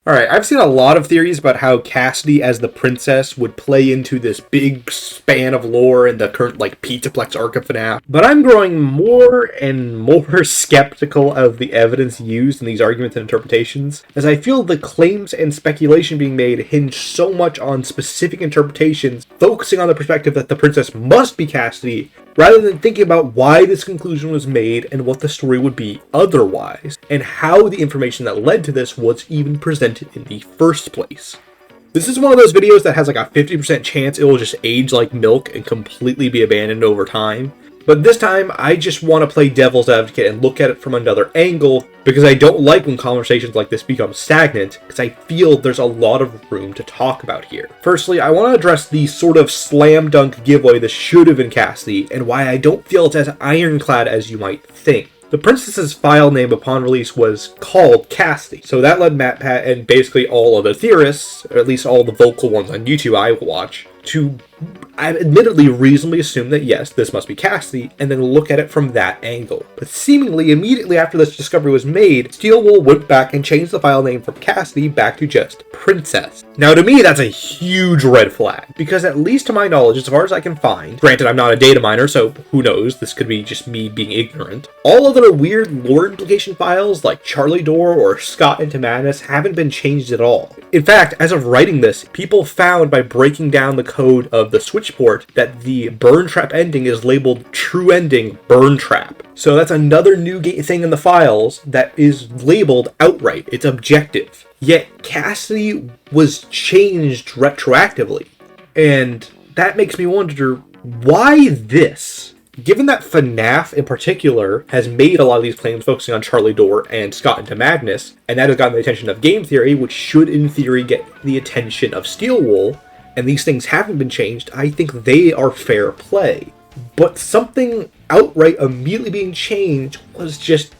Alright, I've seen a lot of theories about how Cassidy as the princess would play into this big span of lore in the current, Pizzaplex arc of FNAF, but I'm growing more and more skeptical of the evidence used in these arguments and interpretations, as I feel the claims and speculation being made hinge so much on specific interpretations, focusing on the perspective that the princess must be Cassidy, rather than thinking about why this conclusion was made and what the story would be otherwise, and how the information that led to this was even presented in the first place. This is one of those videos that has like a 50% chance it will just age like milk and completely be abandoned over time. But this time, I just want to play devil's advocate and look at it from another angle, because I don't like when conversations like this become stagnant, because I feel there's a lot of room to talk about here. Firstly, I want to address the sort of slam dunk giveaway this should have been Cassidy, and why I don't feel it's as ironclad as you might think. The princess's file name upon release was called Cassidy, so that led MatPat and basically all of the theorists, or at least all the vocal ones on YouTube I watch, to admittedly reasonably assume that yes, this must be Cassidy, and then look at it from that angle. But seemingly immediately after this discovery was made, Steelwool went back and changed the file name from Cassidy back to just Princess. Now to me that's a huge red flag, because at least to my knowledge, as far as I can find, granted I'm not a data miner, so who knows, this could be just me being ignorant, all other weird lore implication files like Charlie Door or Scott into Madness haven't been changed at all. In fact, as of writing this, people found by breaking down the code of the switch port that the burn trap ending is labeled true ending burn trap. So that's another new thing in the files that is labeled outright. It's objective. Yet Cassidy was changed retroactively. And that makes me wonder, why this? Given that FNAF in particular has made a lot of these claims focusing on Charlie Door and Scott into Madness, and that has gotten the attention of game theory, which should in theory get the attention of Steelwool, and these things haven't been changed, I think they are fair play. But something outright immediately being changed was just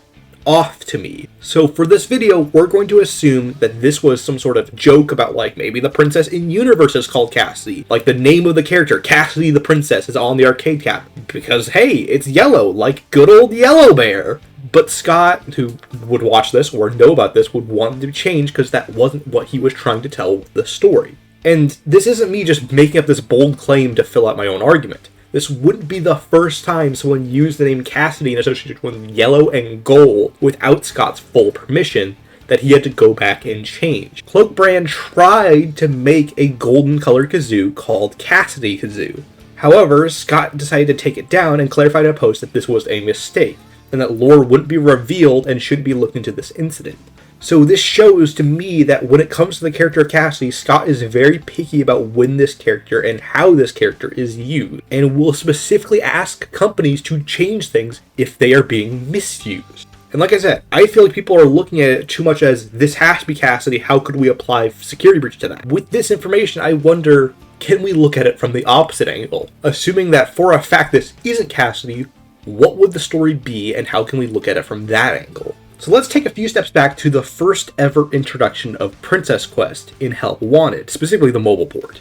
off to me. So for this video, we're going to assume that this was some sort of joke about maybe the princess in universe is called Cassidy. Like the name of the character, Cassidy the Princess, is on the arcade cap. Because hey, it's yellow, like good old Yellow Bear. But Scott, who would watch this or know about this, would want it to change because that wasn't what he was trying to tell the story. And this isn't me just making up this bold claim to fill out my own argument. This wouldn't be the first time someone used the name Cassidy in association with yellow and gold without Scott's full permission that he had to go back and change. Cloak Brand tried to make a golden colored kazoo called Cassidy Kazoo. However, Scott decided to take it down and clarified in a post that this was a mistake, and that lore wouldn't be revealed and should be looked into this incident. So this shows to me that when it comes to the character of Cassidy, Scott is very picky about when this character and how this character is used, and will specifically ask companies to change things if they are being misused. And like I said, I feel like people are looking at it too much as, this has to be Cassidy, how could we apply security breach to that? With this information, I wonder, can we look at it from the opposite angle? Assuming that for a fact this isn't Cassidy, what would the story be, and how can we look at it from that angle? So let's take a few steps back to the first ever introduction of Princess Quest in Help Wanted, specifically the mobile port.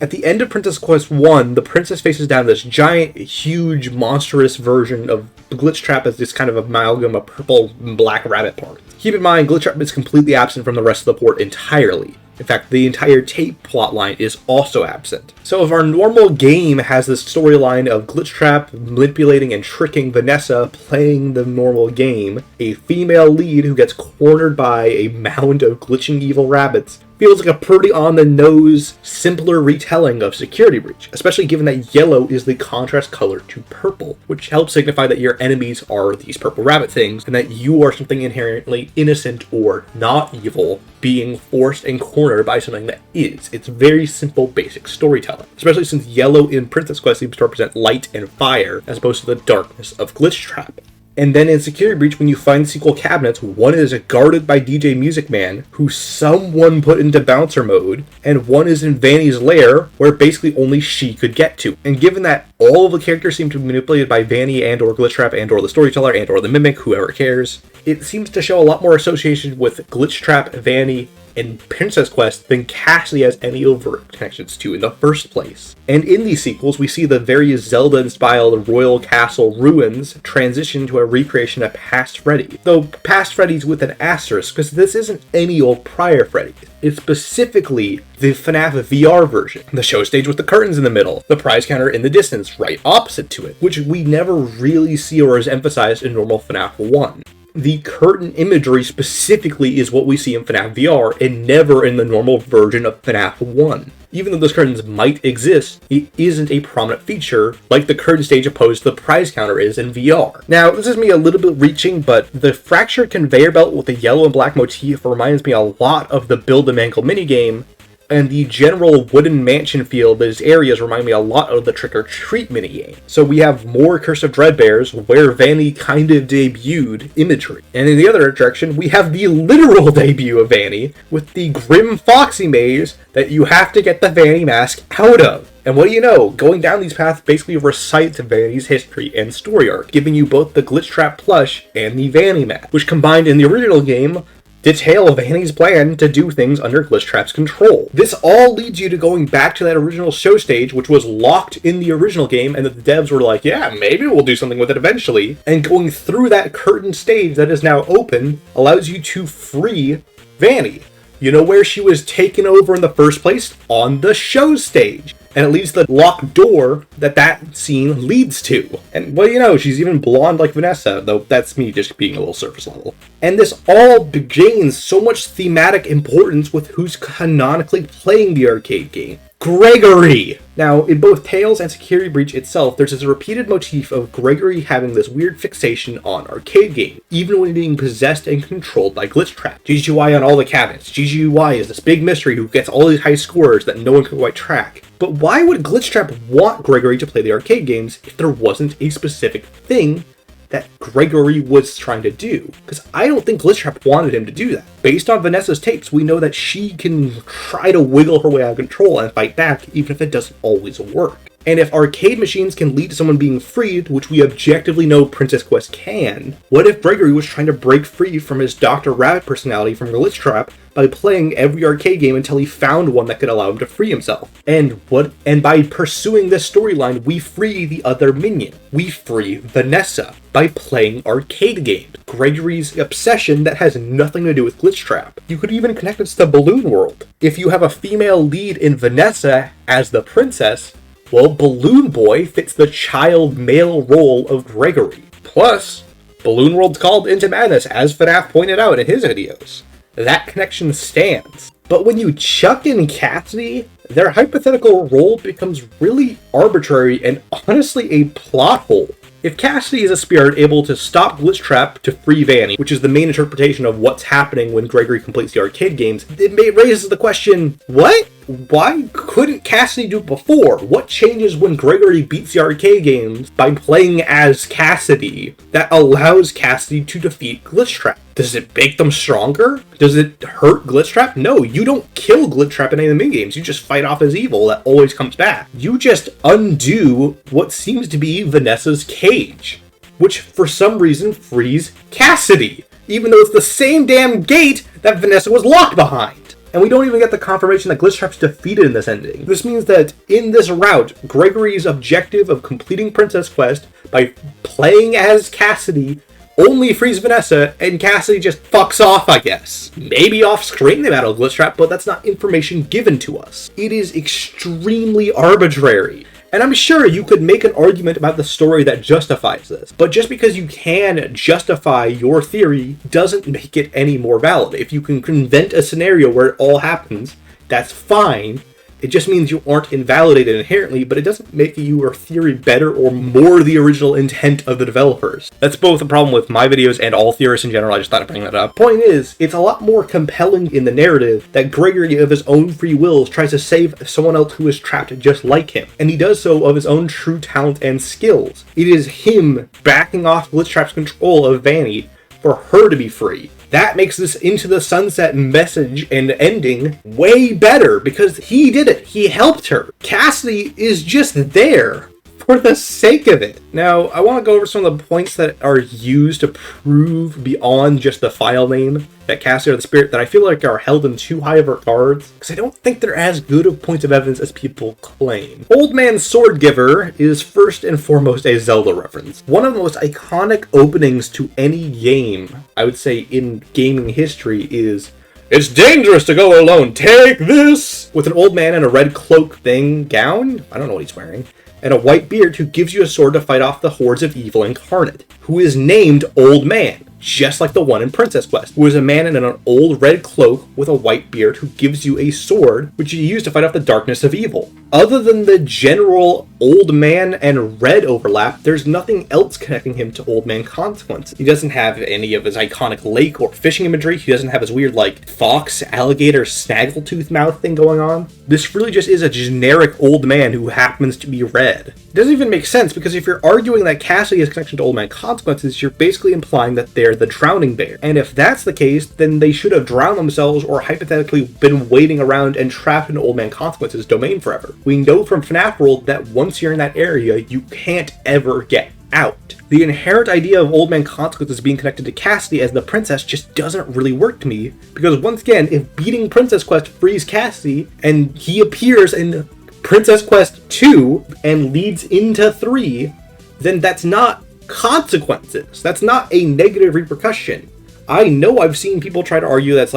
At the end of Princess Quest 1, the princess faces down this giant, huge, monstrous version of Glitch Trap as this kind of amalgam of purple and black rabbit parts. Keep in mind, Glitch Trap is completely absent from the rest of the port entirely. In fact, the entire tape plotline is also absent. So if our normal game has this storyline of Glitch Trap manipulating and tricking Vanessa playing the normal game, a female lead who gets cornered by a mound of glitching evil rabbits feels like a pretty on-the-nose, simpler retelling of Security Breach, especially given that yellow is the contrast color to purple, which helps signify that your enemies are these purple rabbit things, and that you are something inherently innocent or not evil, being forced and cornered by something that is. It's very simple, basic storytelling, especially since yellow in Princess Quest seems to represent light and fire, as opposed to the darkness of Glitch Trap. And then in Security Breach, when you find sequel cabinets, one is guarded by DJ Music Man, who someone put into bouncer mode, and one is in Vanny's lair, where basically only she could get to. And given that all of the characters seem to be manipulated by Vanny and or Glitch Trap and or the Storyteller and or the Mimic, whoever cares, it seems to show a lot more association with Glitch Trap, Vanny, in Princess Quest than Cassidy has any overt connections to in the first place. And in these sequels, we see the very Zelda-inspired Royal Castle ruins transition to a recreation of past Freddy. Though past Freddy's with an asterisk, because this isn't any old prior Freddy. It's specifically the FNAF VR version. The show stage with the curtains in the middle, the prize counter in the distance right opposite to it, which we never really see or is emphasized in normal FNAF 1. The curtain imagery specifically is what we see in FNAF VR and never in the normal version of FNAF 1. Even though those curtains might exist, it isn't a prominent feature like the curtain stage opposed to the prize counter is in VR. Now, this is me a little bit reaching, but the fractured conveyor belt with the yellow and black motif reminds me a lot of the Build-A-Mangle minigame, and the general wooden mansion feel of those areas remind me a lot of the Trick or Treat minigame. So we have more Curse of Dreadbears, where Vanny kind of debuted imagery. And in the other direction, we have the literal debut of Vanny, with the Grim Foxy maze that you have to get the Vanny mask out of. And what do you know, going down these paths basically recites Vanny's history and story arc, giving you both the Glitch Trap plush and the Vanny mask, which combined in the original game detail Vanny's plan to do things under Glitch Trap's control. This all leads you to going back to that original show stage, which was locked in the original game, and that the devs were like, yeah, maybe we'll do something with it eventually. And going through that curtain stage that is now open allows you to free Vanny. You know where she was taken over in the first place? On the show stage. And it leads to the locked door that scene leads to. And, well, you know, she's even blonde like Vanessa, though that's me just being a little surface level. And this all gains so much thematic importance with who's canonically playing the arcade game. Gregory! Now, in both Tales and Security Breach itself, there's this repeated motif of Gregory having this weird fixation on arcade games, even when being possessed and controlled by Glitch Trap. GGY on all the cabinets. GGY is this big mystery who gets all these high scores that no one can quite track. But why would Glitch Trap want Gregory to play the arcade games if there wasn't a specific thing that Gregory was trying to do? Because I don't think Glitch Trap wanted him to do that. Based on Vanessa's tapes, we know that she can try to wiggle her way out of control and fight back, even if it doesn't always work. And if arcade machines can lead to someone being freed, which we objectively know Princess Quest can, what if Gregory was trying to break free from his Dr. Rabbit personality from Glitch Trap by playing every arcade game until he found one that could allow him to free himself? And by pursuing this storyline, we free the other minion. We free Vanessa by playing arcade games. Gregory's obsession that has nothing to do with Glitch Trap. You could even connect this to Balloon World. If you have a female lead in Vanessa as the princess, well, Balloon Boy fits the child male role of Gregory. Plus, Balloon World's called Into Madness, as FNAF pointed out in his videos. That connection stands. But when you chuck in Cassidy, their hypothetical role becomes really arbitrary and honestly a plot hole. If Cassidy is a spirit able to stop Glitch Trap to free Vanny, which is the main interpretation of what's happening when Gregory completes the arcade games, it raises the question, what? Why couldn't Cassidy do it before? What changes when Gregory beats the arcade games by playing as Cassidy that allows Cassidy to defeat Glitch Trap? Does it make them stronger? Does it hurt Glitch Trap? No, you don't kill Glitch Trap in any of the minigames. You just fight off his evil that always comes back. You just undo what seems to be Vanessa's cage, which for some reason frees Cassidy, even though it's the same damn gate that Vanessa was locked behind. And we don't even get the confirmation that Glitch Trap's defeated in this ending. This means that in this route, Gregory's objective of completing Princess Quest by playing as Cassidy only frees Vanessa, and Cassidy just fucks off, I guess. Maybe off-screen they battle Glitch Trap, but that's not information given to us. It is extremely arbitrary. And I'm sure you could make an argument about the story that justifies this, but just because you can justify your theory doesn't make it any more valid. If you can invent a scenario where it all happens, that's fine. It just means you aren't invalidated inherently, but it doesn't make your theory better or more the original intent of the developers. That's both a problem with my videos and all theorists in general. I just thought I'd bring that up. Point is, it's a lot more compelling in the narrative that Gregory of his own free will tries to save someone else who is trapped just like him. And he does so of his own true talent and skills. It is him backing off Glitch Trap's control of Vanny for her to be free. That makes this Into the Sunset message and ending way better because he did it. He helped her. Cassidy is just there for the sake of it. Now, I want to go over some of the points that are used to prove beyond just the file name that Cassidy or the Spirit that I feel like are held in too high of regards, because I don't think they're as good of points of evidence as people claim. Old Man Sword Giver is first and foremost a Zelda reference. One of the most iconic openings to any game, I would say, in gaming history is, "It's dangerous to go alone, take this!" With an old man in a red cloak gown, I don't know what he's wearing, and a white beard who gives you a sword to fight off the hordes of evil incarnate, who is named Old Man, just like the one in Princess Quest, who is a man in an old red cloak with a white beard who gives you a sword, which you use to fight off the darkness of evil. Other than the general Old Man and Red overlap, there's nothing else connecting him to Old Man Consequences. He doesn't have any of his iconic lake or fishing imagery. He doesn't have his weird, fox, alligator, snaggletooth mouth thing going on. This really just is a generic old man who happens to be red. It doesn't even make sense, because if you're arguing that Cassidy has a connection to Old Man Consequences, you're basically implying that they're the Drowning Bear. And if that's the case, then they should have drowned themselves or hypothetically been waiting around and trapped in Old Man Consequences' domain forever. We know from FNAF World that once you're in that area, you can't ever get out. The inherent idea of Old Man Consequences being connected to Cassidy as the princess just doesn't really work to me, because once again, if beating Princess Quest frees Cassidy, and he appears in Princess Quest 2 and leads into 3, then that's not consequences. That's not a negative repercussion. I know I've seen people try to argue that's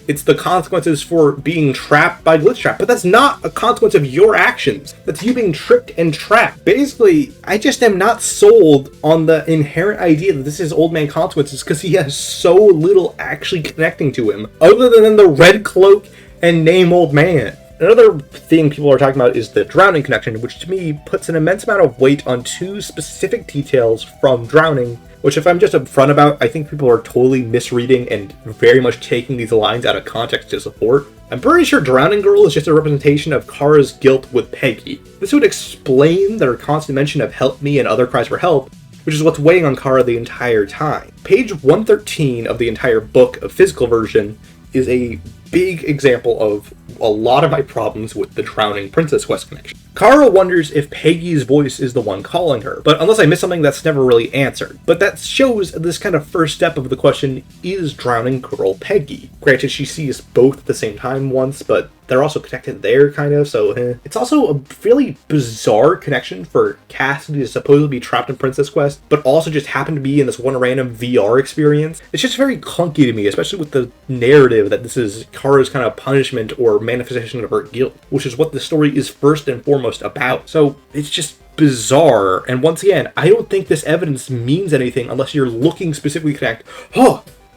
it's the consequences for being trapped by Glitch Trap, but that's not a consequence of your actions. That's you being tricked and trapped. Basically, I just am not sold on the inherent idea that this is Old Man Consequences, because he has so little actually connecting to him, other than the red cloak and name Old Man. Another thing people are talking about is the drowning connection, which to me puts an immense amount of weight on two specific details from drowning, which if I'm just upfront about, I think people are totally misreading and very much taking these lines out of context to support. I'm pretty sure Drowning Girl is just a representation of Kara's guilt with Peggy. This would explain their constant mention of help me and other cries for help, which is what's weighing on Kara the entire time. Page 113 of the entire book of physical version is a big example of a lot of my problems with the Drowning Princess Quest connection. Kara wonders if Peggy's voice is the one calling her, but unless I miss something, that's never really answered. But that shows this kind of first step of the question, is Drowning Girl Peggy? Granted, she sees both at the same time once, but they're also connected there, kind of, so It's also a fairly bizarre connection for Cassidy to supposedly be trapped in Princess Quest, but also just happen to be in this one random VR experience. It's just very clunky to me, especially with the narrative that this is Kara's kind of punishment or manifestation of her guilt, which is what the story is first and foremost about. So it's just bizarre, and once again, I don't think this evidence means anything unless you're looking specifically to connect,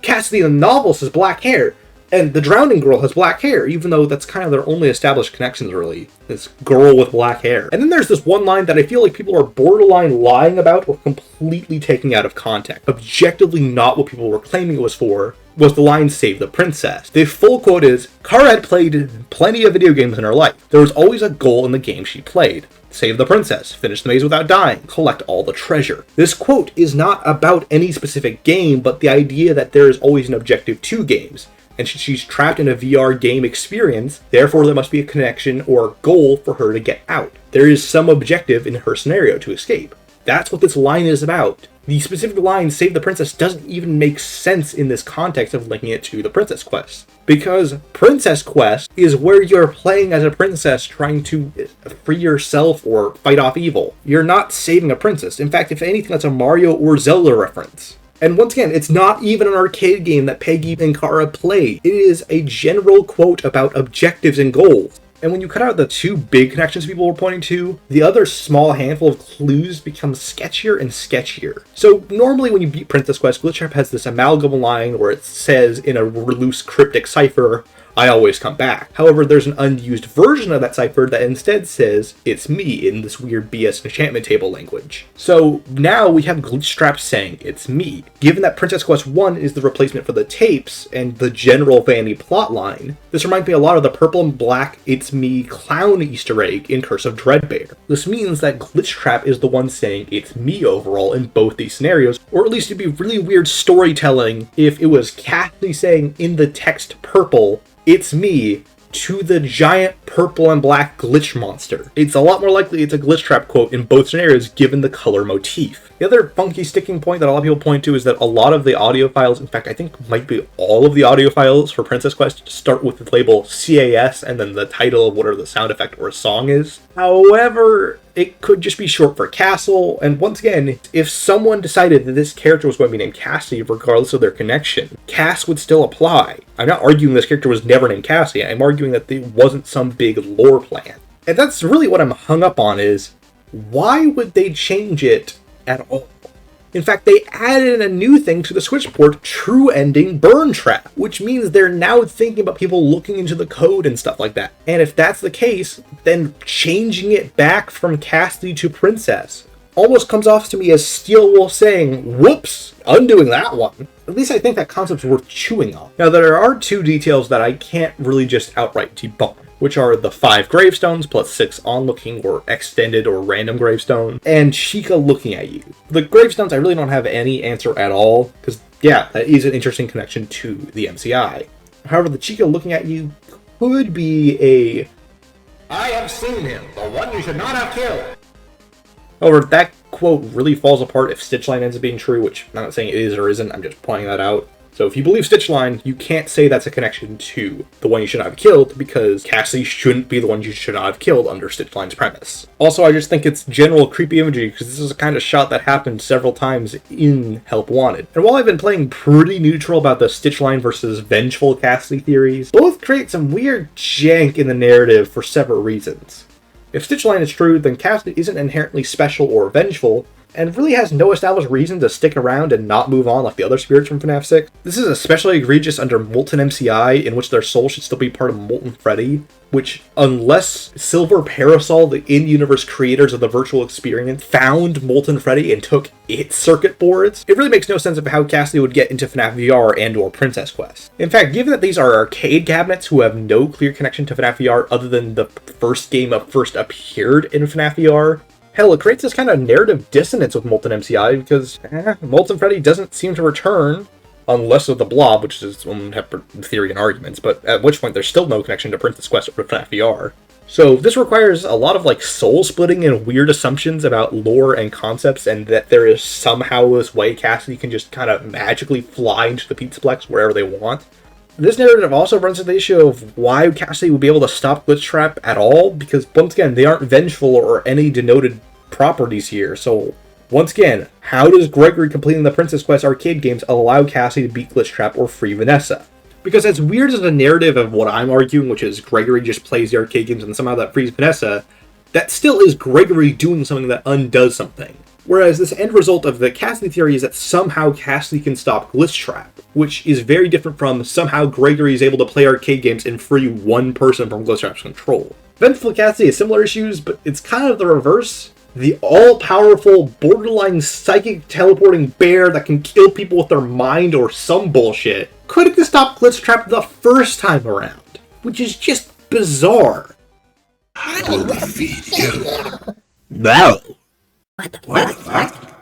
Cassidy the novelist has black hair, and the Drowning Girl has black hair, even though that's kind of their only established connections, really. This girl with black hair. And then there's this one line that I feel like people are borderline lying about or completely taking out of context. Objectively not what people were claiming it was for, was the line, "Save the Princess." The full quote is, Kara had played plenty of video games in her life. There was always a goal in the game she played. Save the princess, finish the maze without dying, collect all the treasure. This quote is not about any specific game, but the idea that there is always an objective to games. And she's trapped in a VR game experience, therefore there must be a connection or goal for her to get out. There is some objective in her scenario to escape. That's what this line is about. The specific line, "Save the Princess," doesn't even make sense in this context of linking it to the Princess Quest. Because Princess Quest is where you're playing as a princess trying to free yourself or fight off evil. You're not saving a princess. In fact, if anything, that's a Mario or Zelda reference. And once again, it's not even an arcade game that Peggy and Kara play. It is a general quote about objectives and goals. And when you cut out the two big connections people were pointing to, the other small handful of clues becomes sketchier and sketchier. So normally when you beat Princess Quest, Glitch Trap has this amalgam line where it says in a loose cryptic cipher, "I always come back." However, there's an unused version of that cipher that instead says, "It's me," in this weird BS enchantment table language. So now we have Glitch Trap saying, "It's me." Given that Princess Quest 1 is the replacement for the tapes and the general Vanity plotline, this reminds me a lot of the purple and black "It's me" clown Easter egg in Curse of Dreadbear. This means that Glitch Trap is the one saying "It's me" overall in both these scenarios, or at least it'd be really weird storytelling if it was Cassidy saying in the text purple, "It's me," to the giant purple and black glitch monster. It's a lot more likely it's a glitch trap quote in both scenarios given the color motif. The other funky sticking point that a lot of people point to is that a lot of the audio files, in fact I think might be all of the audio files for Princess Quest, start with the label CAS and then the title of whatever the sound effect or a song is. However, it could just be short for Castle, and once again, if someone decided that this character was going to be named Cassidy regardless of their connection, Cass would still apply. I'm not arguing this character was never named Cassidy, I'm arguing that it wasn't some big lore plan. And that's really what I'm hung up on is, why would they change it at all? In fact, they added a new thing to the Switch port, True Ending Burn Trap, which means they're now thinking about people looking into the code and stuff like that. And if that's the case, then changing it back from Cassidy to Princess almost comes off to me as Steel Wolf saying, whoops, undoing that one. At least I think that concept's worth chewing on. Now, there are two details that I can't really just outright debunk, which are the 5 gravestones plus 6 onlooking or extended or random gravestones, and Chica looking at you. The gravestones, I really don't have any answer at all, because, yeah, that is an interesting connection to the MCI. However, the Chica looking at you could be a, I have seen him, the one you should not have killed. However, that quote really falls apart if Stitchline ends up being true, which I'm not saying it is or isn't, I'm just pointing that out. So if you believe Stitchline, you can't say that's a connection to the one you should not have killed, because Cassidy shouldn't be the one you should not have killed under Stitchline's premise. Also, I just think it's general creepy imagery, because this is a kind of shot that happened several times in Help Wanted. And while I've been playing pretty neutral about the Stitchline versus vengeful Cassidy theories, both create some weird jank in the narrative for several reasons. If Stitchline is true, then Cassidy isn't inherently special or vengeful, and really has no established reason to stick around and not move on like the other spirits from FNAF 6. This is especially egregious under Molten MCI, in which their soul should still be part of Molten Freddy, which, unless Silver Parasol, the in-universe creators of the virtual experience, found Molten Freddy and took its circuit boards, it really makes no sense of how Cassidy would get into FNAF VR and or Princess Quest. In fact, given that these are arcade cabinets who have no clear connection to FNAF VR other than the first game that first appeared in FNAF VR, hell, it creates this kind of narrative dissonance with Molten MCI, because Molten Freddy doesn't seem to return, unless with the Blob, which is its own theory and arguments, but at which point there's still no connection to Princess Quest or FNAF VR. So this requires a lot of soul-splitting and weird assumptions about lore and concepts, and that there is somehow this way Cassidy can just kind of magically fly into the Pizzaplex wherever they want. This narrative also runs into the issue of why Cassidy would be able to stop Glitch Trap at all, because once again, they aren't vengeful or any denoted properties here. So once again, how does Gregory completing the Princess Quest arcade games allow Cassidy to beat Glitch Trap or free Vanessa? Because as weird as the narrative of what I'm arguing, which is Gregory just plays the arcade games and somehow that frees Vanessa, that still is Gregory doing something that undoes something. Whereas this end result of the Cassidy theory is that somehow Cassidy can stop Glitch Trap, which is very different from somehow Gregory is able to play arcade games and free one person from Glitch Trap's control. Vengeful Cassidy has similar issues, but it's kind of the reverse. The all-powerful, borderline psychic teleporting bear that can kill people with their mind or some bullshit couldn't stop Glitch Trap the first time around, which is just bizarre. I will defeat you. No. What the fuck?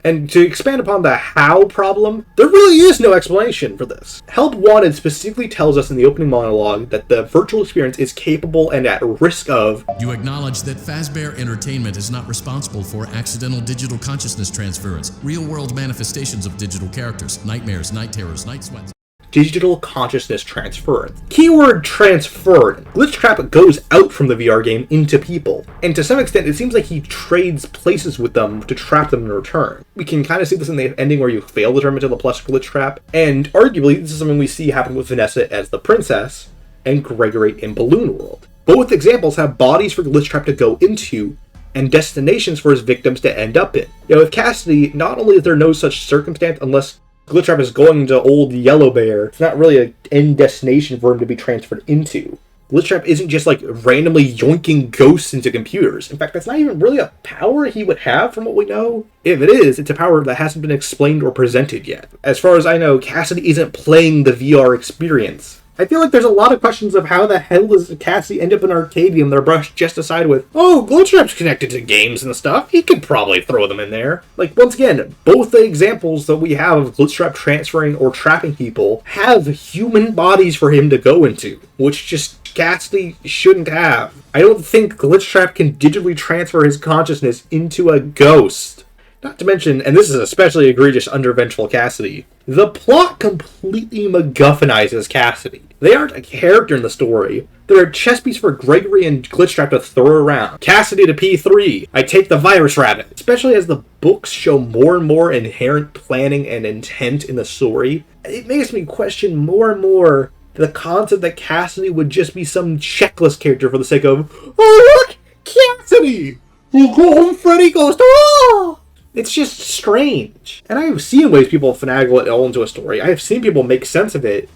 And to expand upon the how problem, there really is no explanation for this. Help Wanted specifically tells us in the opening monologue that the virtual experience is capable and at risk of... You acknowledge that Fazbear Entertainment is not responsible for accidental digital consciousness transference, real-world manifestations of digital characters, nightmares, night terrors, night sweats. Digital consciousness transference. Keyword transferred. Glitch Trap goes out from the VR game into people, and to some extent it seems like he trades places with them to trap them in return. We can kind of see this in the ending where you fail to turn into the plush Glitch Trap, and arguably this is something we see happen with Vanessa as the princess and Gregory in Balloon World. Both examples have bodies for Glitch Trap to go into and destinations for his victims to end up in. Now with Cassidy, not only is there no such circumstance unless Glitch Trap is going to Old Yellow Bear, it's not really an end destination for him to be transferred into. Glitch Trap isn't just randomly yoinking ghosts into computers. In fact, that's not even really a power he would have from what we know. If it is, it's a power that hasn't been explained or presented yet. As far as I know, Cassidy isn't playing the VR experience. I feel like there's a lot of questions of how the hell does Cassidy end up in Arcadium that are brushed just aside with, oh, Glitchtrap's connected to games and stuff, he could probably throw them in there. Like, once again, both the examples that we have of Glitchtrap transferring or trapping people have human bodies for him to go into, which just Cassidy shouldn't have. I don't think Glitchtrap can digitally transfer his consciousness into a ghost. Not to mention, and this is especially egregious under Vengeful Cassidy, the plot completely MacGuffinizes Cassidy. They aren't a character in the story. They're a chess piece for Gregory and Glitchtrap to throw around. Cassidy to P3. I take the virus rabbit. Especially as the books show more and more inherent planning and intent in the story, it makes me question more and more the concept that Cassidy would just be some checklist character for the sake of, oh look, Cassidy! Golden Freddy goes to, oh! It's just strange. And I have seen ways people finagle it all into a story. I have seen people make sense of it.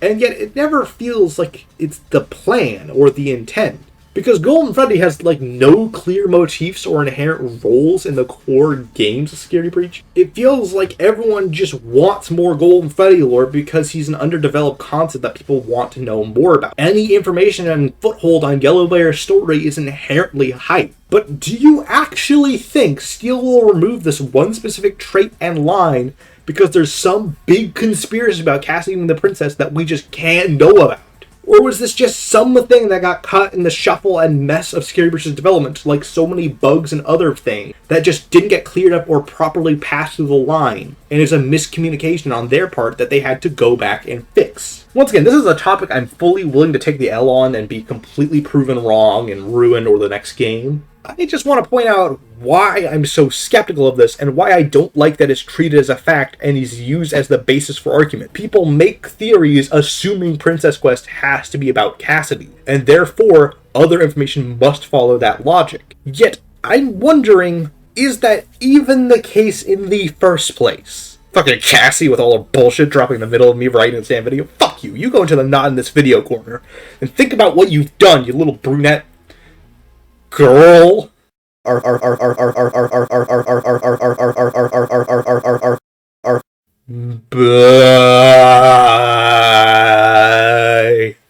And yet it never feels like it's the plan or the intent. Because Golden Freddy has, like, no clear motifs or inherent roles in the core games of Security Breach. It feels like everyone just wants more Golden Freddy lore because he's an underdeveloped concept that people want to know more about. Any information and foothold on Yellow Bear's story is inherently hype. But do you actually think Steel will remove this one specific trait and line because there's some big conspiracy about Cassidy and the Princess that we just can't know about? Or was this just something that got caught in the shuffle and mess of Scary Breach's development, like so many bugs and other things, that just didn't get cleared up or properly passed through the line, and is a miscommunication on their part that they had to go back and fix? Once again, this is a topic I'm fully willing to take the L on and be completely proven wrong and ruined or the next game. I just want to point out why I'm so skeptical of this and why I don't like that it's treated as a fact and is used as the basis for argument. People make theories assuming Princess Quest has to be about Cassidy, and therefore other information must follow that logic. Yet, I'm wondering, is that even the case in the first place? Fucking Cassie with all her bullshit dropping in the middle of me writing a damn video. Fuck you. You go into the not in this video corner and think about what you've done, you little brunette girl.